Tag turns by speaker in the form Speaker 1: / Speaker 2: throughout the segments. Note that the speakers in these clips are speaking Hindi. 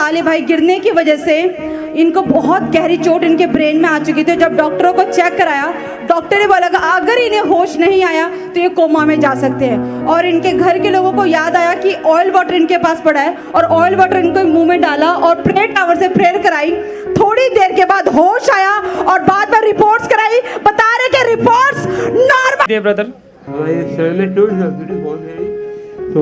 Speaker 1: ताले भाई गिरने की वजह से इनको बहुत गहरी चोट इनके ब्रेन में आ चुकी थी। जब डॉक्टरों को चेक कराया, डॉक्टर ने बोला कि अगर इन्हें होश नहीं आया तो ये कोमा में जा सकते हैं। और इनके घर के लोगों को याद आया कि ऑयल वाटर इनके पास पड़ा है और ऑयल वाटर इनको मुंह में डाला और प्रेयर टावर से प्रेयर कराई। थोड़ी देर के बाद होश आया और बाद में रिपोर्ट्स कराई, बता रहे कि रिपोर्ट्स नॉर्मल।
Speaker 2: ब्रदर
Speaker 3: हमारे सर में चोट लगी थी बहुत गहरी, तो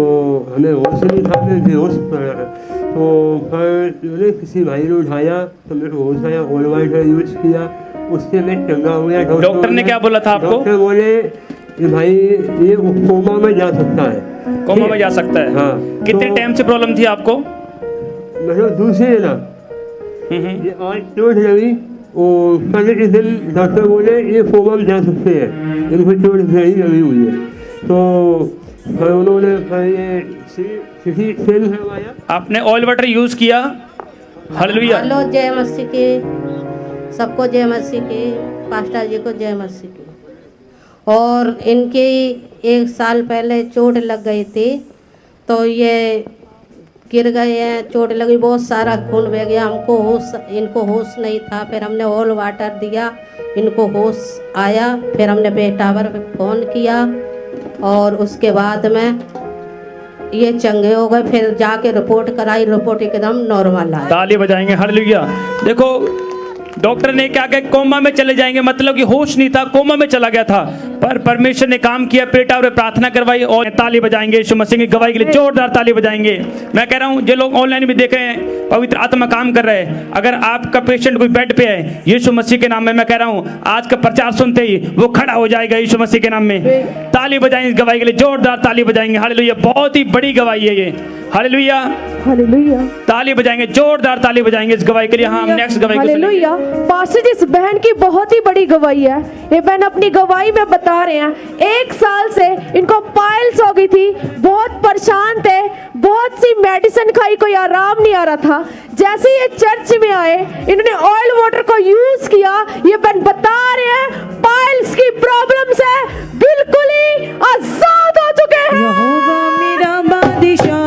Speaker 3: हमें होश नहीं था, मैं बेहोश पड़ा। तो फिर मैंने किसी भाई ने उठाया तो मेरे को होश आया, ऑयल वाटर यूज किया, उससे मैं चंगा हो गया।
Speaker 2: डॉक्टर ने क्या बोला था आपको?
Speaker 3: डॉक्टर बोले कि भाई ये कोमा में जा सकता है।
Speaker 2: कोमा में जा सकता है?
Speaker 3: हाँ।
Speaker 2: कितने
Speaker 3: तो
Speaker 2: टाइम से प्रॉब्लम थी आपको?
Speaker 3: मतलब दूसरे ना ये आज चोट लगी और कल के दिन डॉक्टर बोले ये कोमा में जा सकते हैं, इनको चोट गहरी लगी हुई है। तो फिर उन्होंने फिर ये किसी सेल करवाया।
Speaker 2: आपने ऑयल वाटर यूज किया? हालेलुया।
Speaker 4: हेलो, जय मसीह की, सबको जय मसीह की, पास्टर जी को जय मसीह की। और इनकी 1 साल पहले चोट लग गई थी, तो ये गिर गए हैं, चोट लगी, बहुत सारा खून बह गया। इनको होश नहीं था, फिर हमने ऑयल वाटर दिया, इनको होश आया। फिर हमने बेटावर पे फ़ोन किया और उसके बाद में ये चंगे हो गए। फिर जाके रिपोर्ट कराई, रिपोर्ट एकदम नॉर्मल आया।
Speaker 2: ताली बजाएंगे हालेलुया। देखो डॉक्टर ने क्या कहा, कोमा में चले जाएंगे, मतलब कि होश नहीं था, कोमा में चला गया था, पर परमेश्वर ने काम किया, पेटा और प्रार्थना करवाई और ताली बजाएंगे यीशु मसीह की गवाही के लिए, जोरदार ताली बजाएंगे। मैं कह रहा हूं जो लोग ऑनलाइन भी देख रहे हैं, पवित्र आत्मा काम कर रहे हैं। अगर आपका पेशेंट कोई बेड पे है, यीशु मसीह के नाम में मैं कह रहा हूं, आज का प्रचार सुनते ही वो खड़ा हो जाएगा यीशु मसीह के नाम में। ताली बजाएंगे इस गवाही के लिए, जोरदार ताली बजाएंगे हालेलुया। बहुत ही बड़ी गवाही है ये, हालेलुया हालेलुया। ताली बजाएंगे, जोरदार ताली बजाएंगे इस गवाही के लिए। हम नेक्स्ट गवाही को
Speaker 5: हालेलुया। पास्टर जी, इस बहन की बहुत ही बड़ी गवाही है। ये बहन अपनी गवाही में बता रहे हैं 1 साल से इनको पाइल्स हो गई थी, बहुत परेशान थे, बहुत सी मेडिसिन खाई, कोई आराम नहीं आ रहा था। जैसे ये चर्च में आए, इन्होंने ऑयल वाटर को यूज किया, ये बहन बता रहे हैं पाइल्स की प्रॉब्लम से बिल्कुल ही आजाद हो चुके हैं।
Speaker 6: यहोवा मेरा बादशाह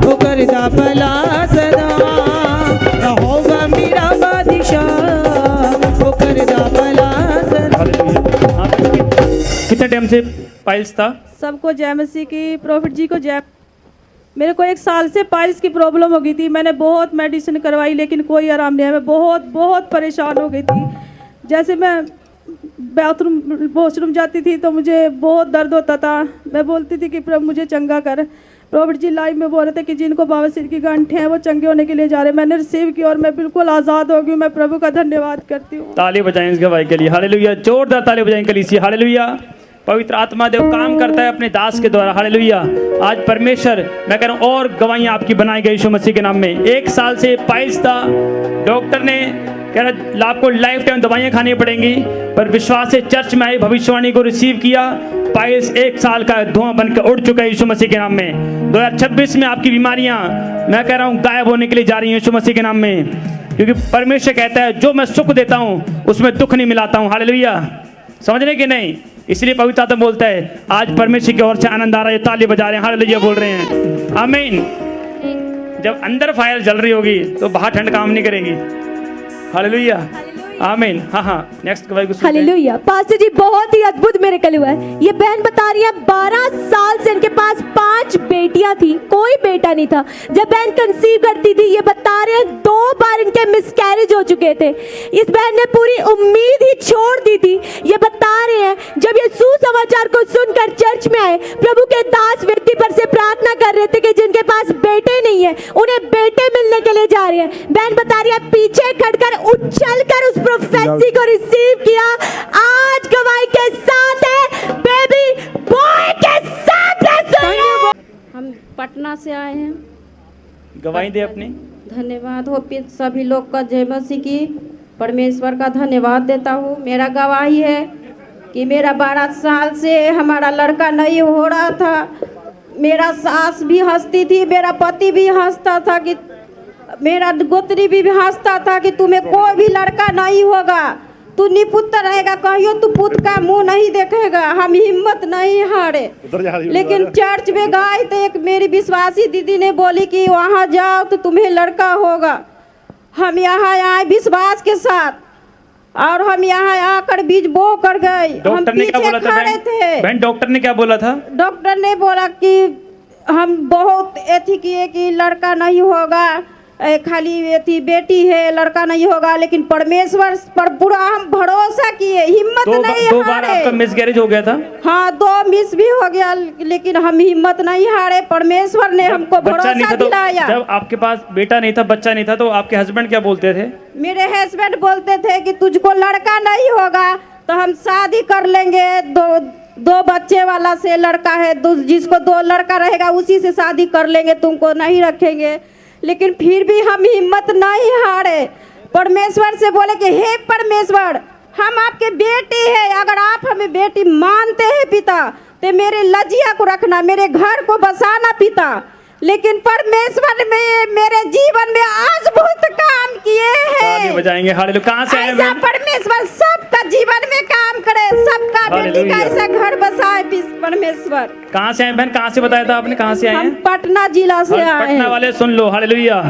Speaker 6: वो करता भला सदा, यहोवा मेरा बादशाह वो करता भला सदा।
Speaker 2: कितने टाइम से पाइल्स था?
Speaker 1: सबको जय मसीह की, प्रॉफिट जी को जय। मेरे को 1 साल से पाइल्स की प्रॉब्लम हो गई थी, मैंने बहुत मेडिसिन करवाई लेकिन कोई आराम नहीं आया। मैं बहुत परेशान हो गई थी। जैसे मैं वॉशरूम जाती थी तो मुझे बहुत दर्द होता था। मैं बोलती थी कि प्रभु मुझे चंगा कर। प्रॉफिट जी लाइव में बोल रहे थे कि जिनको बवासीर की गांठें हैं वो चंगे होने के लिए जा रहे हैं। मैंने रिसीव की और मैं बिल्कुल आज़ाद हो गई। मैं प्रभु का धन्यवाद करती हूँ।
Speaker 2: ताली बजाएं इस गवाही के लिए हालेलुया। जोरदार ताली बजाएं कलीसिया हालेलुया। पवित्र आत्मा देव काम करता है अपने दास के द्वारा हालेलुया। आज परमेश्वर मैं कह रहा हूँ और गवाहियाँ आपकी बनाई गई यीशु मसीह के नाम में। 1 साल से पाइल्स था, डॉक्टर ने कह रहा आपको लाइफ टाइम दवाइयाँ खानी पड़ेंगी, पर विश्वास से चर्च में आई, भविष्यवाणी को रिसीव किया, पाइल्स 1 साल का धुआं बनकर उड़ चुका है यीशु मसीह के नाम में। 2026 में आपकी बीमारियां मैं कह रहा हूं गायब होने के लिए जा रही हैं यीशु मसीह के नाम में, क्योंकि परमेश्वर कहता है जो मैं सुख देता हूं उसमें दुख नहीं मिलाता हूं हालेलुया। समझने की नहीं, इसलिए पवित्र आत्मा बोलता है आज परमेश्वर की ओर से आनंद आ रहा है, ताली बजा रहे हैं हालेलुया बोल रहे हैं आमीन। जब अंदर फायर जल रही होगी तो बाहर ठंड काम नहीं करेगी हालेलुया आमीन। हाँ नेक्स्ट गवाही को सुनते हैं।
Speaker 5: हालेलुया। पास्टर जी बहुत ही अद्भुत मिरेकल हुआ है। ये बहन बता रही है 12 साल से इनके पास 5 बेटियां थी, कोई बेटा नहीं था। जब बहन कंसीव करती थी ये बता रहे हैं 2 बार इनके मिसकैरेज हो चुके थे। इस बहन ने पूरी उम्मीद ही छोड़ दी थी। ये बता रहे हैं जब ये सुसमाचार को सुनकर चर्च में आए, प्रभु के दास व्यक्ति पर से प्रार्थना कर रहे थे कि जिनके पास बेटे नहीं है उन्हें बेटे मिलने के लिए जा रहे हैं। बहन बता रही है पीछे खड़कर उछल कर उस प्रोफेसी को रिसीव किया। आज गवाही के साथ है, बेबी बॉय के साथ है।
Speaker 4: हम पटना से आए हैं।
Speaker 2: गवाही दे अपनी।
Speaker 4: धन्यवाद हो सभी लोग का, जय मसीह की। परमेश्वर का धन्यवाद देता हूँ। मेरा गवाही है कि मेरा 12 साल से हमारा लड़का नहीं हो रहा था। मेरा सास भी हंसती थी, मेरा पति भी हंसता था, कि मेरा गोत्री भी हंसता था कि तुम्हें कोई भी लड़का नहीं होगा। तू निपुत्र रहेगा, कहियो तू पुत्र का मुंह नहीं देखेगा। हम हिम्मत नहीं हारे। लेकिन चर्च में गए तो एक मेरी विश्वासी दीदी ने बोली कि वहाँ जाओ तो तुम्हें लड़का होगा। हम यहाँ आए विश्वास के साथ और हम यहाँ आकर बीज बो कर गए। हम
Speaker 2: डॉक्टर ने क्या
Speaker 4: पीछे
Speaker 2: बोला था
Speaker 4: खड़े थे।
Speaker 2: बहन, डॉक्टर ने क्या बोला था?
Speaker 4: डॉक्टर ने बोला कि हम बहुत एथी किए कि लड़का नहीं होगा, खाली एथी बेटी है, लड़का नहीं होगा। लेकिन परमेश्वर पर पूरा हम भरोसा किए, हिम्मत नहीं
Speaker 2: दो बार
Speaker 4: हारे।
Speaker 2: आपका मिसगैरेज हो गया था?
Speaker 4: हाँ, 2 मिस भी हो गया, लेकिन हम हिम्मत नहीं हारे। परमेश्वर ने हमको भरोसा दिलाया।
Speaker 2: जब आपके पास बेटा नहीं था, बच्चा नहीं था, तो आपके हस्बैंड क्या बोलते थे?
Speaker 4: मेरे हस्बैंड बोलते थे कि तुझको लड़का नहीं होगा तो हम शादी कर लेंगे, दो बच्चे वाला से लड़का है, जिसको 2 लड़का रहेगा उसी से शादी कर लेंगे, तुमको नहीं रखेंगे। लेकिन फिर भी हम हिम्मत नहीं हारे। परमेश्वर से बोले कि हे परमेश्वर, हम आपके बेटी है, अगर आप हमें बेटी मानते हैं पिता तो मेरे लजिया को रखना, मेरे घर को बसाना पिता। लेकिन परमेश्वर में मेरे जीवन में आज बहुत काम किए
Speaker 2: ताली
Speaker 4: हैं।
Speaker 2: बजाएंगे हालेलुया। कहाँ से आए
Speaker 4: ऐसा
Speaker 2: बहन?
Speaker 4: परमेश्वर सबका जीवन में काम करे, सबका बेटी का
Speaker 2: हालेलुया।
Speaker 4: ऐसा घर बसाए परमेश्वर।
Speaker 2: कहाँ से आए बहन? कहाँ से बताया था आपने? कहाँ से आए
Speaker 4: हम
Speaker 2: हैं?
Speaker 4: पटना जिला से आए
Speaker 2: पटना
Speaker 4: हैं।
Speaker 2: वाले सुन लो हालेलुया।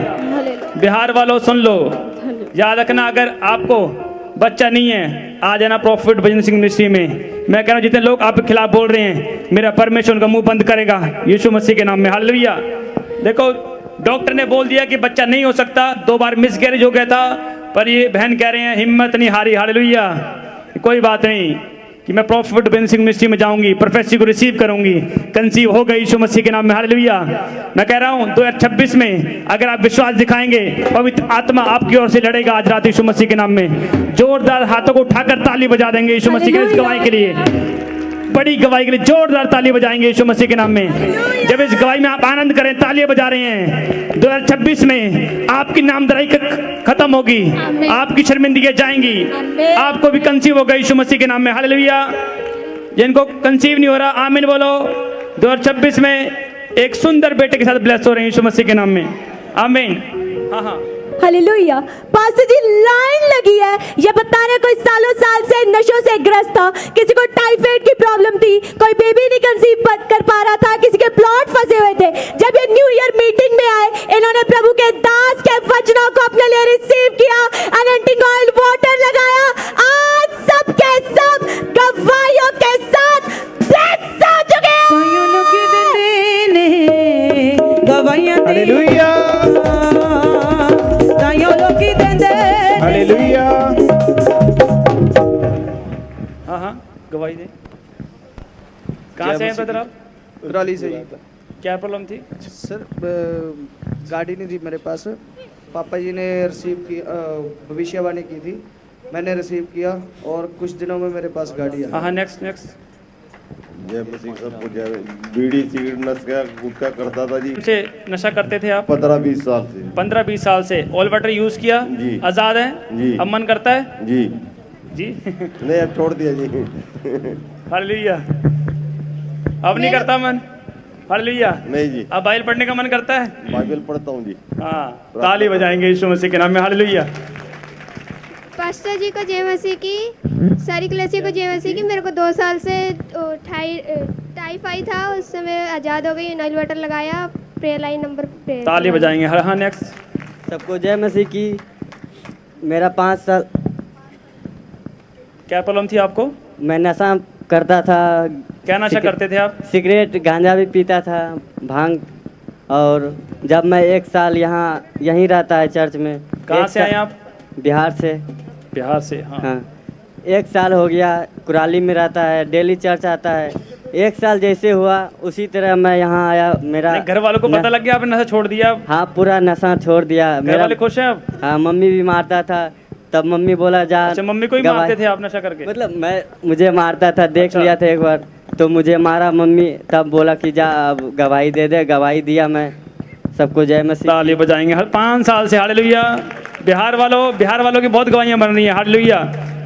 Speaker 2: बिहार वालों सुन लो, याद रखना, अगर आपको बच्चा नहीं है, आ जाना प्रॉफिट भजन सिंह मिनिस्ट्री में। मैं कह रहा हूँ जितने लोग आपके खिलाफ बोल रहे हैं, मेरा परमेश्वर उनका मुंह बंद करेगा यीशु मसीह के नाम में। हालेलुया। देखो, डॉक्टर ने बोल दिया कि बच्चा नहीं हो सकता, 2 बार मिसगैरेज हो गया था, पर ये बहन कह रहे हैं हिम्मत नहीं हारी। हालेलुया। कोई बात नहीं कि मैं प्रॉफिट भजन सिंह मिनिस्ट्री में जाऊंगी, प्रोफेसी को रिसीव करूंगी, कंसीव हो गई यीशु मसीह के नाम में। हालेलुया। मैं कह रहा हूं 2026 में अगर आप विश्वास दिखाएंगे, पवित्र आत्मा आपकी ओर से लड़ेगा आज रात यीशु मसीह के नाम में। जोरदार हाथों को उठाकर ताली बजा देंगे यीशु मसीह की इस गवाही के लिए, बड़ी गवाही के लिए जोरदार ताली बजाएंगे यीशु मसीह के नाम में। जब इस गवाही में आप आनंद करें, तालियां बजा रहे हैं, 2026 में आपकी नामधराई खत्म होगी, आपकी शर्मिंदगी जाएंगी, आपको भी कंसीव होगा यीशु मसीह के नाम में। हालेलुया। जिनको कंसीव नहीं हो रहा, आमीन बोलो। 2026 में एक सुंदर बेटे के साथ ब्लेस हो रहे हैं यीशु मसीह के नाम में। आमीन। हाँ हाँ,
Speaker 5: हालेलुया। पास्टर जी, लाइन लगी है, ये बता रहे कोई सालों साल से नशों से ग्रस्त था, किसी को टाइफाइड की प्रॉब्लम थी, कोई बेबी नहीं कंसीव कर पा रहा था, किसी के प्लॉट फंसे हुए थे। जब ये न्यू ईयर मीटिंग में आए, इन्होंने प्रभु के दास के वचनों को अपने लिए रिसीव किया, अनॉइंटिंग ऑयल वाटर लगाया, आज सब के सब गवाहियों के साथ ब्लेस हो चुके हैं।
Speaker 6: गवाइयों के देने गवाइयां दे
Speaker 7: हालेलुया।
Speaker 6: की देने
Speaker 7: हालेलुया।
Speaker 2: हाँ हाँ, गवाही दे। कहाँ से हैं ब्रदर आप?
Speaker 8: कुराली से ही।
Speaker 2: क्या प्रॉब्लम थी?
Speaker 8: सर गाड़ी नहीं थी मेरे पास, पापा जी ने रिसीव की, भविष्यवाणी की थी, मैंने रिसीव किया और कुछ दिनों में मेरे पास गाड़ी आई।
Speaker 2: हाँ, नेक्स्ट।
Speaker 7: जय मसीह सबको जय। बीड़ी सिगरेट नशा गुटखा करता था जी।
Speaker 2: से नशा करते थे आप?
Speaker 7: 15-20 साल से।
Speaker 2: 15-20 साल से ऑल वाटर यूज किया?
Speaker 7: जी।
Speaker 2: आजाद है
Speaker 7: जी।
Speaker 2: अब मन करता है?
Speaker 7: जी
Speaker 2: जी।
Speaker 7: नहीं, अब छोड़ दिया जी।
Speaker 2: हालेलुया। अब नहीं करता मन? हालेलुया।
Speaker 7: नहीं जी,
Speaker 2: अब बाइबल पढ़ने का मन करता है?
Speaker 7: बाइबल पढ़ता हूँ जी।
Speaker 2: हाँ, ताली बजाएंगे यीशु मसीह के नाम में। हालेलुया।
Speaker 9: पास्टर जी को जय मसीह की, सारी कलेसी को जय मसीह की। मेरे को 2 साल से टाइफाइड था, उस समय आज़ाद हो गई, नाइल वाटर लगाया, प्रेयर लाइन नंबर पे
Speaker 2: ताली बजाएंगे। हाँ, नेक्स्ट।
Speaker 10: सबको जय मसीह की। मेरा 5 साल।
Speaker 2: क्या प्रॉब्लम थी आपको?
Speaker 10: मैं नशा करता था।
Speaker 2: क्या नशा करते थे आप?
Speaker 10: सिगरेट गांजा भी पीता था, भांग। और जब मैं 1 साल यहीं रहता है चर्च में।
Speaker 2: कहाँ से आए आप?
Speaker 10: बिहार से।
Speaker 2: बिहार से, हाँ।
Speaker 10: हाँ, 1 साल हो गया, कुराली में रहता है, डेली चर्च आता है। 1 साल जैसे हुआ उसी तरह मैं यहाँ आया। मेरा
Speaker 2: घर वालों को पता लग गया आपने नशा छोड़ दिया?
Speaker 10: हाँ, पूरा नशा छोड़ दिया।
Speaker 2: घर वाले खुश हैं अब?
Speaker 10: हाँ, मम्मी भी मारता था, तब मम्मी बोला जा।
Speaker 2: अच्छा, मम्मी को ही मारते थे आप नशा करके?
Speaker 10: मतलब मुझे मारता था, देख
Speaker 2: अच्छा।
Speaker 10: लिया था एक बार, तो मुझे मारा मम्मी, तब बोला कि जा अब गवाही दे दे। गवाही दिया मैं। सबको जय मसीह।
Speaker 2: ताली बजाएंगे। हर 5 साल से। हालेलुया। बिहार वालों की बहुत गवाहियां बन रही हैं। हालेलुया।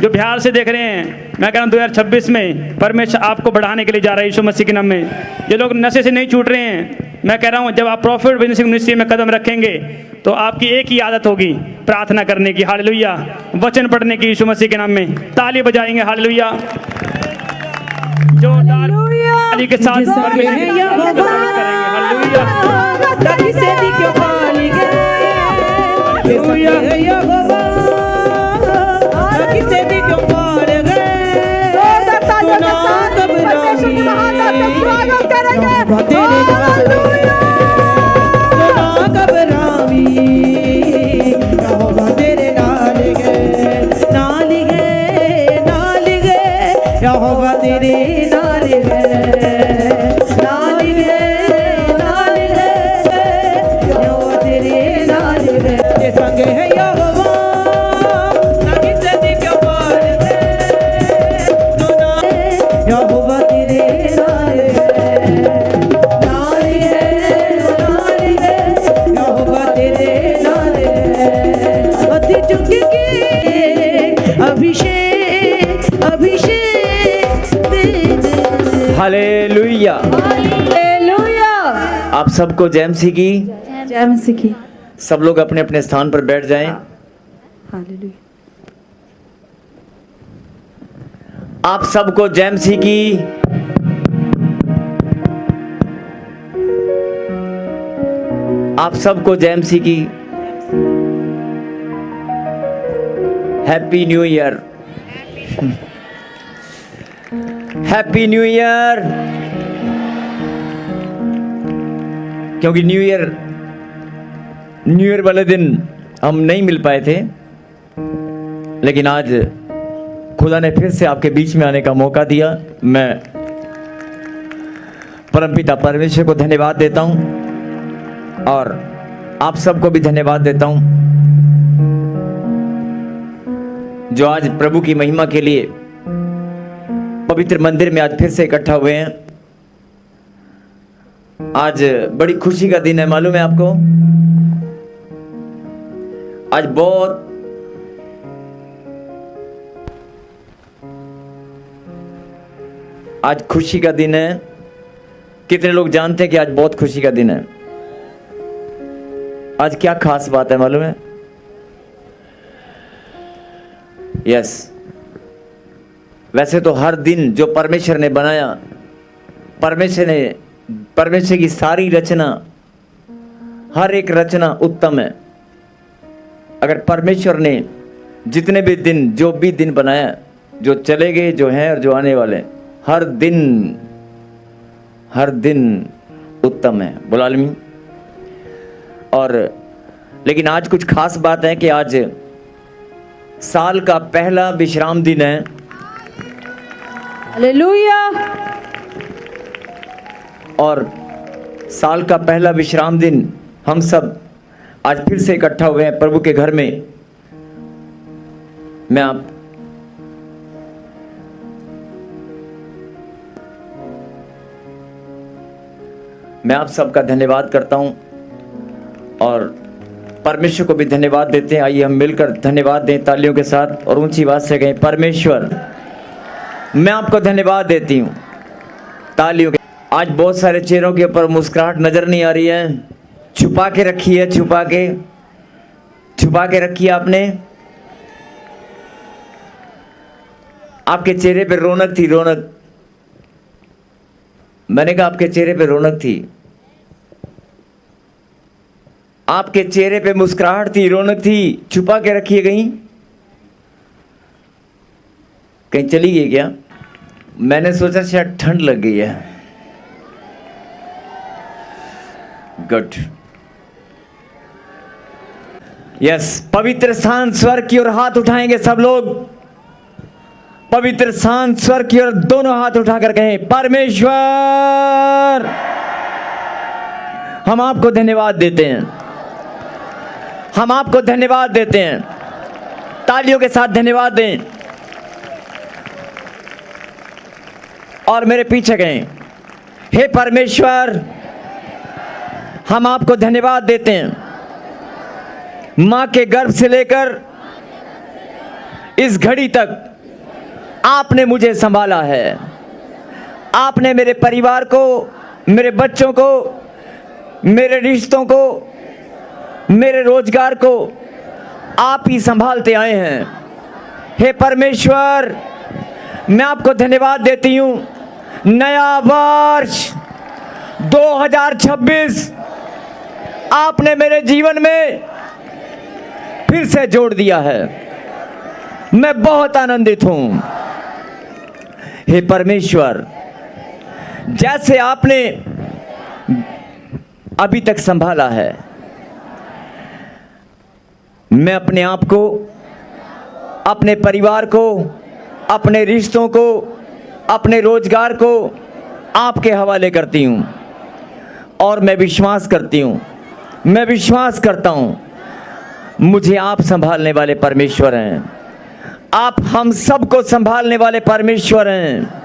Speaker 2: जो बिहार से देख रहे हैं, मैं कह रहा हूँ 2026 में परमेश्वर आपको बढ़ाने के लिए जा रहा है यीशु मसीह के नाम में। जो लोग नशे से नहीं छूट रहे हैं, मैं कह रहा हूँ जब आप प्रॉफिट बिजनेस मिनिस्ट्री में कदम रखेंगे तो आपकी एक ही आदत होगी, प्रार्थना करने की। हालेलुया। वचन पढ़ने की यीशु मसीह के नाम में। ताली बजाएंगे। हालेलुया। जोरदार ताली के साथ परमेश्वर की करेंगे। हालेलुया।
Speaker 11: हालेलुया। आप सबको जय मसीह की।
Speaker 1: जय मसीह की।
Speaker 11: सब लोग अपने अपने स्थान पर बैठ जाएं।
Speaker 1: हालेलुया।
Speaker 11: आप सबको जय मसीह की। आप सबको जय मसीह की। Happy new year. Happy new year. क्योंकि न्यू ईयर वाले दिन हम नहीं मिल पाए थे, लेकिन आज खुदा ने फिर से आपके बीच में आने का मौका दिया। मैं परमपिता परमेश्वर को धन्यवाद देता हूं और आप सबको भी धन्यवाद देता हूं जो आज प्रभु की महिमा के लिए पवित्र मंदिर में आज फिर से इकट्ठा हुए हैं। आज बड़ी खुशी का दिन है, मालूम है आपको। आज खुशी का दिन है। कितने लोग जानते हैं कि आज बहुत खुशी का दिन है? आज क्या खास बात है मालूम है? यस, वैसे तो हर दिन जो परमेश्वर ने बनाया, परमेश्वर की सारी रचना, हर एक रचना उत्तम है। अगर परमेश्वर ने जितने भी दिन, जो भी दिन बनाया, जो चले गए, जो हैं और जो आने वाले, हर दिन उत्तम है। बोला आमीन। और लेकिन आज कुछ खास बात है कि आज साल का पहला विश्राम दिन है।
Speaker 1: हालेलुया।
Speaker 11: और साल का पहला विश्राम दिन हम सब आज फिर से इकट्ठा हुए हैं प्रभु के घर में। मैं आप सबका धन्यवाद करता हूं और परमेश्वर को भी धन्यवाद देते हैं। आइए हम मिलकर धन्यवाद दें तालियों के साथ और ऊंची आवाज से कहें, परमेश्वर मैं आपको धन्यवाद देती हूं। तालियों के। आज बहुत सारे चेहरों के ऊपर मुस्कुराहट नजर नहीं आ रही है। छुपा के रखी है, छुपा के रखी है आपने। आपके चेहरे पे रौनक थी, रौनक। मैंने कहा आपके चेहरे पे रौनक थी, आपके चेहरे पे मुस्कुराहट थी, रौनक थी। छुपा के रखी है। कहीं चली गई क्या? मैंने सोचा शायद ठंड लग गई है। गुड। यस, पवित्र स्थान स्वर्ग की ओर हाथ उठाएंगे सब लोग। पवित्र स्थान स्वर्ग की ओर दोनों हाथ उठाकर कहें, परमेश्वर हम आपको धन्यवाद देते हैं, हम आपको धन्यवाद देते हैं। तालियों के साथ धन्यवाद दें और मेरे पीछे कहें, हे परमेश्वर हम आपको धन्यवाद देते हैं। मां के गर्भ से लेकर इस घड़ी तक आपने मुझे संभाला है। आपने मेरे परिवार को, मेरे बच्चों को मेरे रिश्तों को, मेरे रोजगार को आप ही संभालते आए हैं। हे परमेश्वर, मैं आपको धन्यवाद देती हूँ। नया वर्ष 2026 आपने मेरे जीवन में फिर से जोड़ दिया है। मैं बहुत आनंदित हूं। हे परमेश्वर, जैसे आपने अभी तक संभाला है, मैं अपने आप को, अपने परिवार को, अपने रिश्तों को, अपने रोजगार को आपके हवाले करती हूं। और मैं विश्वास करती हूं, मैं विश्वास करता हूं, मुझे आप संभालने वाले परमेश्वर हैं। आप हम सबको संभालने वाले परमेश्वर हैं।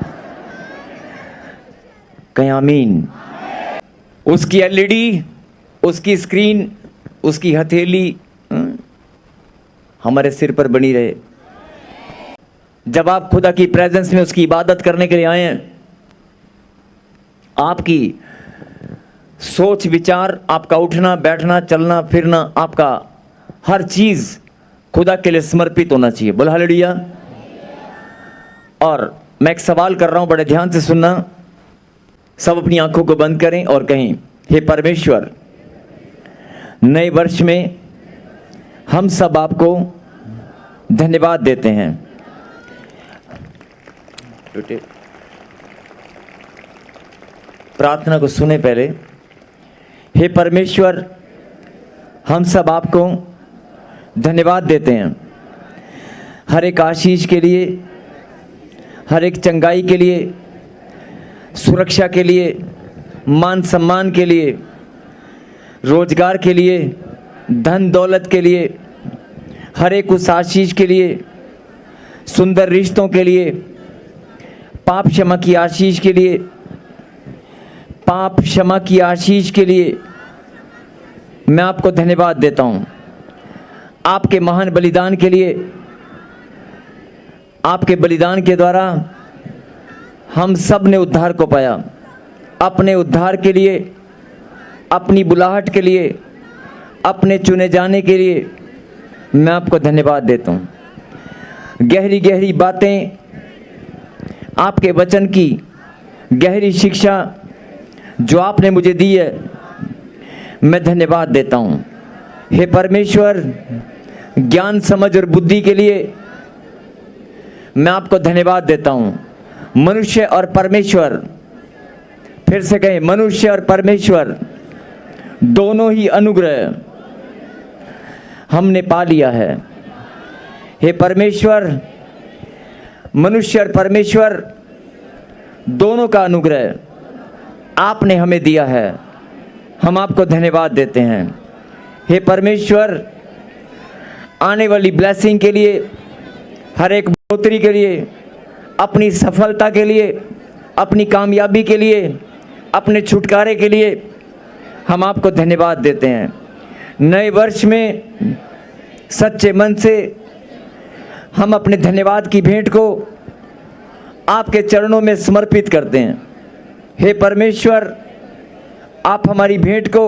Speaker 11: कहीं आमीन। उसकी एलईडी, उसकी स्क्रीन, उसकी हथेली हमारे सिर पर बनी रहे। जब आप खुदा की प्रेजेंस में उसकी इबादत करने के लिए आए हैं, आपकी सोच विचार, आपका उठना बैठना, चलना फिरना, आपका हर चीज खुदा के लिए समर्पित होना चाहिए। बोल हालेलुया। और मैं एक सवाल कर रहा हूं, बड़े ध्यान से सुनना। सब अपनी आंखों को बंद करें और कहें, हे परमेश्वर, नए वर्ष में हम सब आपको धन्यवाद देते हैं। प्रार्थना को सुने पहले। हे परमेश्वर, हम सब आपको धन्यवाद देते हैं हर एक आशीष के लिए, हर एक चंगाई के लिए, सुरक्षा के लिए, मान सम्मान के लिए, रोजगार के लिए, धन दौलत के लिए, हर एक उस आशीष के लिए, सुंदर रिश्तों के लिए, पाप क्षमा की आशीष के लिए, पाप क्षमा की आशीष के लिए मैं आपको धन्यवाद देता हूँ। आपके महान बलिदान के लिए, आपके बलिदान के द्वारा हम सब ने उद्धार को पाया। अपने उद्धार के लिए, अपनी बुलाहट के लिए, अपने चुने जाने के लिए मैं आपको धन्यवाद देता हूँ। गहरी गहरी बातें, आपके वचन की गहरी शिक्षा जो आपने मुझे दी है, मैं धन्यवाद देता हूँ। हे परमेश्वर, ज्ञान समझ और बुद्धि के लिए मैं आपको धन्यवाद देता हूँ। मनुष्य और परमेश्वर, फिर से कहें, मनुष्य और परमेश्वर दोनों ही अनुग्रह हमने पा लिया है। हे परमेश्वर, मनुष्य और परमेश्वर दोनों का अनुग्रह आपने हमें दिया है। हम आपको धन्यवाद देते हैं। हे परमेश्वर, आने वाली ब्लेसिंग के लिए, हर एक बढ़ोतरी के लिए, अपनी सफलता के लिए, अपनी कामयाबी के लिए, अपने छुटकारे के लिए हम आपको धन्यवाद देते हैं। नए वर्ष में सच्चे मन से हम अपने धन्यवाद की भेंट को आपके चरणों में समर्पित करते हैं। हे परमेश्वर, आप हमारी भेंट को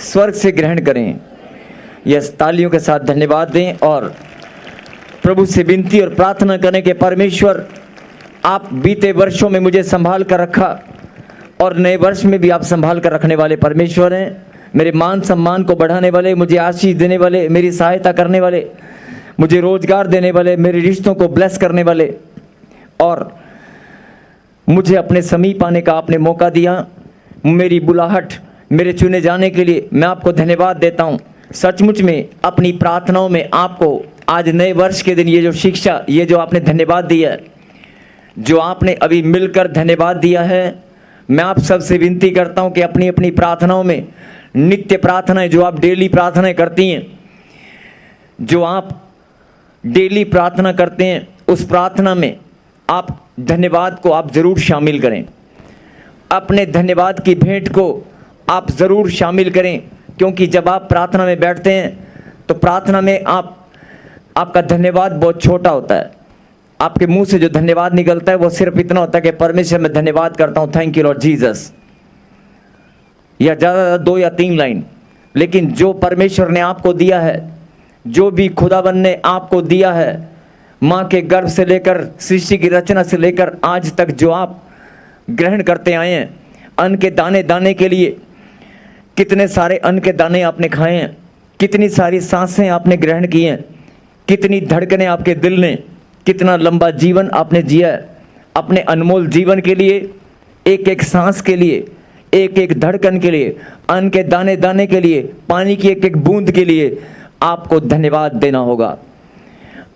Speaker 11: स्वर्ग से ग्रहण करें। यस, तालियों के साथ धन्यवाद दें और प्रभु से विनती और प्रार्थना करें कि परमेश्वर, आप बीते वर्षों में मुझे संभाल कर रखा और नए वर्ष में भी आप संभाल कर रखने वाले परमेश्वर हैं। मेरे मान सम्मान को बढ़ाने वाले, मुझे आशीष देने वाले, मेरी सहायता करने वाले, मुझे रोजगार देने वाले, मेरे रिश्तों को ब्लेस करने वाले, और मुझे अपने समीप आने का आपने मौका दिया। मेरी बुलाहट, मेरे चुने जाने के लिए मैं आपको धन्यवाद देता हूँ। सचमुच में अपनी प्रार्थनाओं में आपको आज नए वर्ष के दिन ये जो शिक्षा, ये जो आपने धन्यवाद दिया है, जो आपने अभी मिलकर धन्यवाद दिया है, मैं आप सबसे विनती करता हूँ कि अपनी अपनी प्रार्थनाओं में, नित्य प्रार्थनाएं जो आप डेली प्रार्थनाएं करती हैं, जो आप डेली प्रार्थना करते हैं, उस प्रार्थना में आप धन्यवाद को आप ज़रूर शामिल करें। अपने धन्यवाद की भेंट को आप ज़रूर शामिल करें, क्योंकि जब आप प्रार्थना में बैठते हैं तो प्रार्थना में आपका धन्यवाद बहुत छोटा होता है। आपके मुंह से जो धन्यवाद निकलता है वो सिर्फ इतना होता है कि परमेश्वर, मैं धन्यवाद करता हूँ, थैंक यू लॉर्ड जीसस। या ज़्यादा 2 या 3 लाइन, लेकिन जो परमेश्वर ने आपको दिया है, जो भी खुदावन ने आपको दिया है, माँ के गर्भ से लेकर सृष्टि की रचना से लेकर आज तक जो आप ग्रहण करते आए हैं, अन्न के दाने दाने के लिए कितने सारे अन्न के दाने आपने खाए हैं, कितनी सारी सांसें आपने ग्रहण की हैं, कितनी धड़कनें आपके दिल ने, कितना लंबा जीवन आपने जिया है। अपने अनमोल जीवन के लिए, एक एक सांस के लिए, एक एक धड़कन के लिए, अन्न के दाने दाने के लिए, पानी की एक एक बूंद के लिए आपको धन्यवाद देना होगा।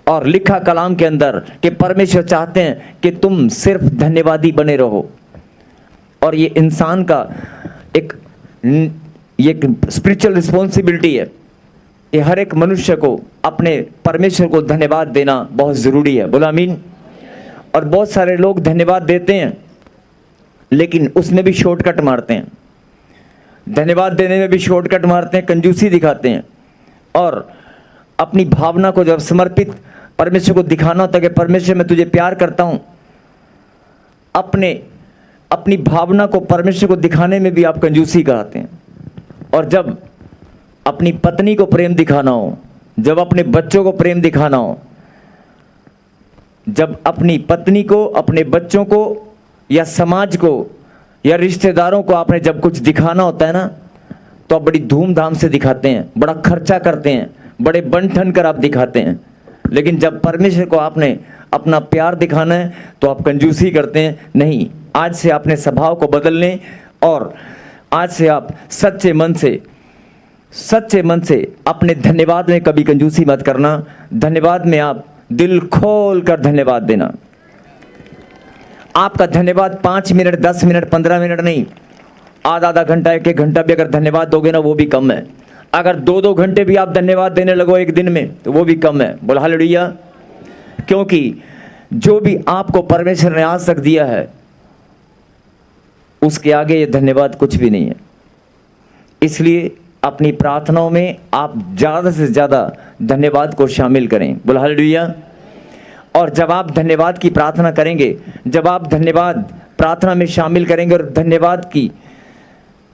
Speaker 11: और लिखा कलाम के अंदर कि परमेश्वर चाहते हैं कि तुम सिर्फ धन्यवादी बने रहो। और ये इंसान का एक स्पिरिचुअल रिस्पॉन्सिबिलिटी है। ये हर एक मनुष्य को अपने परमेश्वर को धन्यवाद देना बहुत ज़रूरी है। बोला आमीन। और बहुत सारे लोग धन्यवाद देते हैं लेकिन उसमें भी शॉर्टकट मारते हैं, धन्यवाद देने में भी शॉर्टकट मारते हैं, कंजूसी दिखाते हैं। और अपनी भावना को जब समर्पित परमेश्वर को दिखाना होता है कि परमेश्वर मैं तुझे प्यार करता हूँ, अपनी भावना को परमेश्वर को दिखाने में भी आप कंजूसी कराते हैं। और जब अपनी पत्नी को प्रेम दिखाना हो, जब अपने बच्चों को प्रेम दिखाना हो, जब अपनी पत्नी को, अपने बच्चों को या समाज को या रिश्तेदारों को आपने जब कुछ दिखाना होता है ना, तो आप बड़ी धूमधाम से दिखाते हैं, बड़ा खर्चा करते हैं, बड़े बन ठन कर आप दिखाते हैं। लेकिन जब परमेश्वर को आपने अपना प्यार दिखाना है तो आप कंजूसी करते हैं। नहीं, आज से आपने स्वभाव को बदल लें और आज से आप सच्चे मन से अपने धन्यवाद में कभी कंजूसी मत करना। धन्यवाद में आप दिल खोल कर धन्यवाद देना। आपका धन्यवाद 5 मिनट, 10 मिनट, 15 मिनट नहीं, आधा घंटा, 1 घंटा भी अगर धन्यवाद दोगे ना वो भी कम है। अगर 2 घंटे भी आप धन्यवाद देने लगो एक दिन में तो वो भी कम है। बोला हालेलुया। क्योंकि जो भी आपको परमेश्वर ने आज तक दिया है उसके आगे ये धन्यवाद कुछ भी नहीं है। इसलिए अपनी प्रार्थनाओं में आप ज़्यादा से ज़्यादा धन्यवाद को शामिल करें। बोला हालेलुया। और जब आप धन्यवाद की प्रार्थना करेंगे, जब आप धन्यवाद प्रार्थना में शामिल करेंगे और धन्यवाद की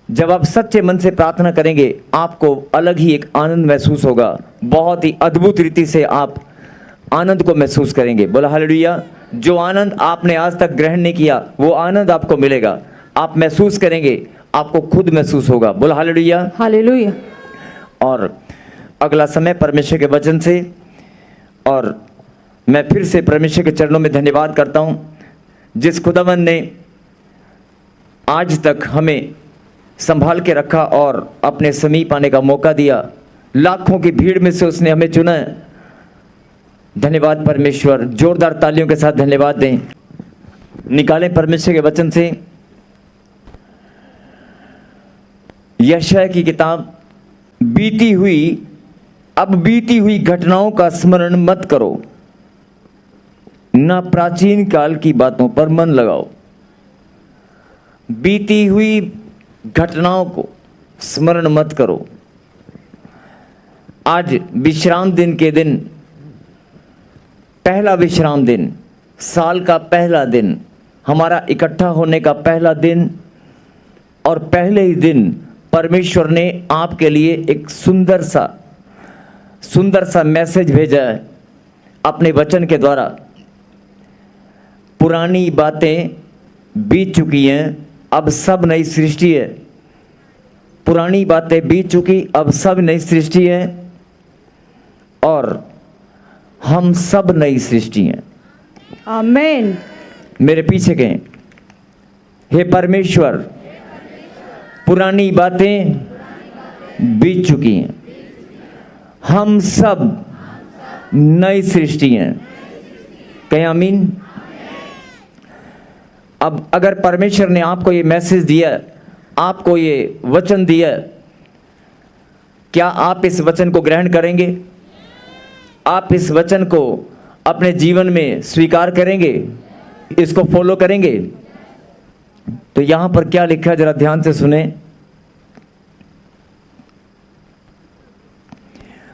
Speaker 11: जब आप सच्चे मन से प्रार्थना करेंगे, आपको अलग ही एक आनंद महसूस होगा। बहुत ही अद्भुत रीति से आप आनंद को महसूस करेंगे। बोला हालेलुया। जो आनंद आपने आज तक ग्रहण नहीं किया वो आनंद आपको मिलेगा, आप महसूस करेंगे, आपको खुद महसूस होगा। बोला हालेलुया।
Speaker 1: हालेलुया।
Speaker 11: और अगला समय परमेश्वर के वचन से, और मैं फिर से परमेश्वर के चरणों में धन्यवाद करता हूँ जिस खुदावन ने आज तक हमें संभाल के रखा और अपने समीप आने का मौका दिया। लाखों की भीड़ में से उसने हमें चुना है। धन्यवाद परमेश्वर। जोरदार तालियों के साथ धन्यवाद दें। निकालें परमेश्वर के वचन से यशायाह की किताब, अब बीती हुई घटनाओं का स्मरण मत करो, ना प्राचीन काल की बातों पर मन लगाओ। बीती हुई घटनाओं को स्मरण मत करो। आज विश्राम दिन के दिन, पहला विश्राम दिन, साल का पहला दिन, हमारा इकट्ठा होने का पहला दिन, और पहले ही दिन परमेश्वर ने आपके लिए एक सुंदर सा मैसेज भेजा है अपने वचन के द्वारा। पुरानी बातें बीत चुकी हैं, अब सब नई सृष्टि है। पुरानी बातें बीत चुकी, अब सब नई सृष्टि है और हम सब नई सृष्टि हैं।
Speaker 1: आमीन।
Speaker 11: मेरे पीछे कहें, हे परमेश्वर, पुरानी बातें बीत चुकी हैं, हम सब नई सृष्टि हैं। कहें आमीन। अब अगर परमेश्वर ने आपको ये मैसेज दिया, आपको ये वचन दिया, क्या आप इस वचन को ग्रहण करेंगे? आप इस वचन को अपने जीवन में स्वीकार करेंगे, इसको फॉलो करेंगे? तो यहां पर क्या लिखा है जरा ध्यान से सुने।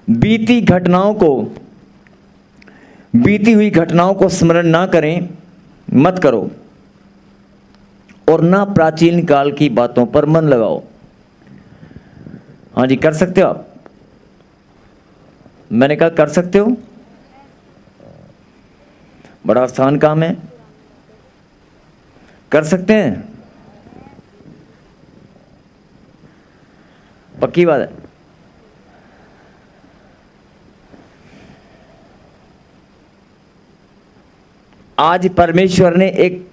Speaker 11: बीती हुई घटनाओं को स्मरण ना करें, मत करो, और ना प्राचीन काल की बातों पर मन लगाओ। हाँ जी, कर सकते हो आप? मैंने कहा कर सकते हो, बड़ा आसान काम है, कर सकते हैं, पक्की बात है। आज परमेश्वर ने एक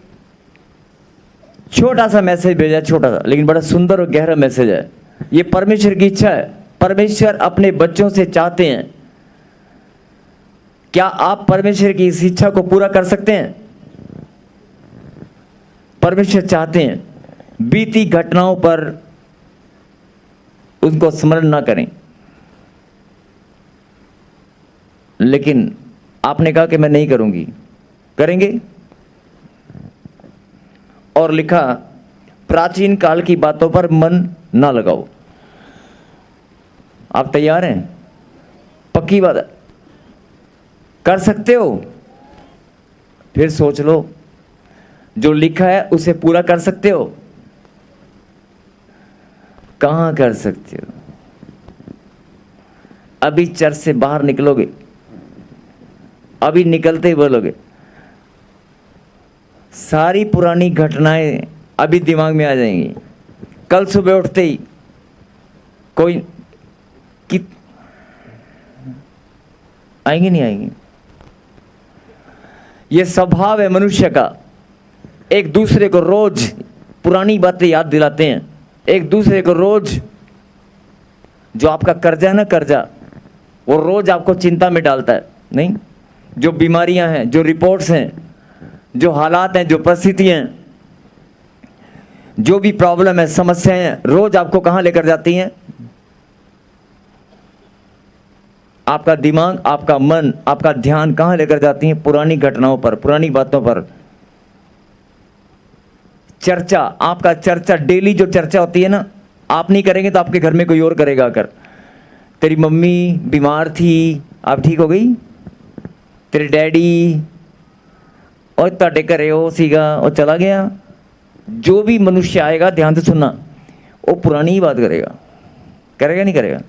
Speaker 11: छोटा सा मैसेज भेजा, छोटा सा लेकिन बड़ा सुंदर और गहरा मैसेज है। ये परमेश्वर की इच्छा है। परमेश्वर अपने बच्चों से चाहते हैं। क्या आप परमेश्वर की इस इच्छा को पूरा कर सकते हैं? परमेश्वर चाहते हैं बीती घटनाओं पर उनको स्मरण ना करें, लेकिन आपने कहा कि मैं नहीं करूंगी, करेंगे। और लिखा, प्राचीन काल की बातों पर मन ना लगाओ। आप तैयार हैं? पक्की बात है, कर सकते हो? फिर सोच लो, जो लिखा है उसे पूरा कर सकते हो? कहां कर सकते हो? अभी चर्च से बाहर निकलोगे, अभी निकलते ही बोलोगे, सारी पुरानी घटनाएं अभी दिमाग में आ जाएंगी। कल सुबह उठते ही कोई आएंगी, नहीं आएंगी? यह स्वभाव है मनुष्य का। एक दूसरे को रोज पुरानी बातें याद दिलाते हैं, एक दूसरे को रोज, जो आपका कर्जा है ना, कर्जा, वो रोज आपको चिंता में डालता है। नहीं, जो बीमारियां हैं, जो रिपोर्ट्स हैं, जो हालात हैं, जो परिस्थितियां हैं, जो भी प्रॉब्लम है, समस्याएं हैं, रोज आपको कहां लेकर जाती हैं? आपका दिमाग, आपका मन, आपका ध्यान कहां लेकर जाती हैं? पुरानी घटनाओं पर, पुरानी बातों पर। चर्चा, आपका चर्चा, डेली जो चर्चा होती है ना, आप नहीं करेंगे तो आपके घर में कोई और करेगा। आकर तेरी मम्मी बीमार थी, आप ठीक हो गई? तेरे डैडी और ਤੁਹਾਡੇ ਘਰੇ ਉਹ ਸੀਗਾ, ਉਹ चला गया। जो भी मनुष्य आएगा, ध्यान से सुनना, वो पुरानी ही बात करेगा। करेगा नहीं करेगा?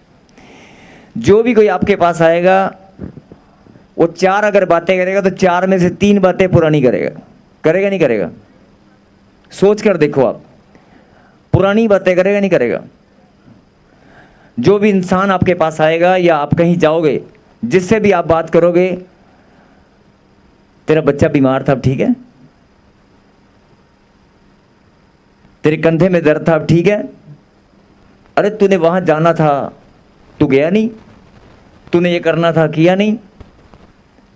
Speaker 11: जो भी कोई आपके पास आएगा, वो 4 अगर बातें करेगा तो 4 में से 3 बातें पुरानी करेगा। करेगा नहीं करेगा? सोच कर देखो आप, पुरानी बातें करेगा नहीं करेगा? जो भी इंसान आपके पास आएगा या आप कहीं जाओगे, जिससे भी आप बात करोगे, तेरा बच्चा बीमार था, अब ठीक है? तेरे कंधे में दर्द था, अब ठीक है? अरे तूने वहां जाना था, तू गया नहीं? तूने ये करना था, किया नहीं?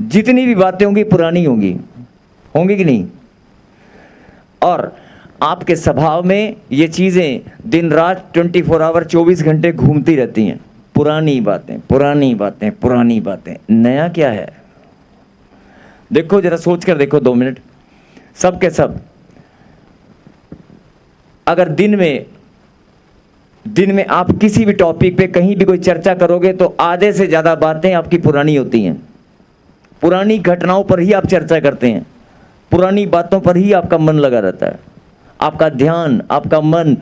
Speaker 11: जितनी भी बातें होंगी पुरानी होंगी, होंगी कि नहीं? और आपके स्वभाव में ये चीजें दिन रात 24 आवर 24 घंटे घूमती रहती हैं। पुरानी बातें, पुरानी बातें, पुरानी बातें। नया क्या है? देखो, जरा सोच कर देखो 2 मिनट, सब के सब। अगर दिन में आप किसी भी टॉपिक पे कहीं भी कोई चर्चा करोगे तो आधे से ज्यादा बातें आपकी पुरानी होती हैं। पुरानी घटनाओं पर ही आप चर्चा करते हैं, पुरानी बातों पर ही आपका मन लगा रहता है। आपका ध्यान, आपका मन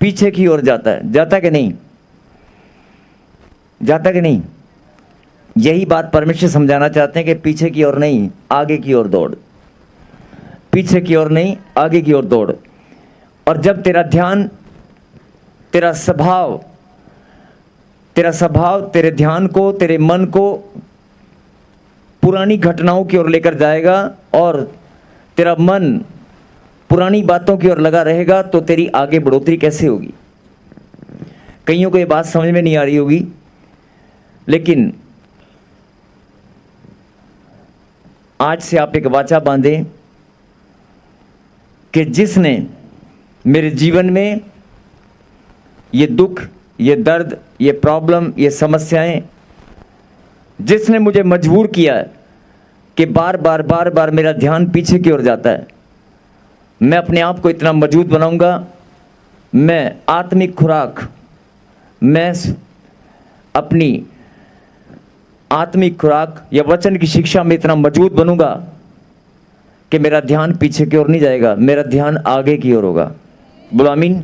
Speaker 11: पीछे की ओर जाता है। जाता कि नहीं? जाता कि नहीं? यही बात परमेश्वर समझाना चाहते हैं कि पीछे की ओर नहीं, आगे की ओर दौड़। पीछे की ओर नहीं, आगे की ओर दौड़। और जब तेरा ध्यान, तेरा स्वभाव तेरे ध्यान को, तेरे मन को पुरानी घटनाओं की ओर लेकर जाएगा और तेरा मन पुरानी बातों की ओर लगा रहेगा, तो तेरी आगे बढ़ोतरी कैसे होगी? कईयों को ये बात समझ में नहीं आ रही होगी, लेकिन आज से आप एक वाचा बांधें कि जिसने मेरे जीवन में ये दुख, ये दर्द, ये प्रॉब्लम, ये समस्याएं, जिसने मुझे मजबूर किया है कि बार बार मेरा ध्यान पीछे की ओर जाता है, मैं अपने आप को इतना मजबूत बनाऊंगा। मैं आत्मिक खुराक, मैं अपनी आत्मिक खुराक या वचन की शिक्षा में इतना मजबूत बनूंगा कि मेरा ध्यान पीछे की ओर नहीं जाएगा, मेरा ध्यान आगे की ओर होगा। बोलो आमीन।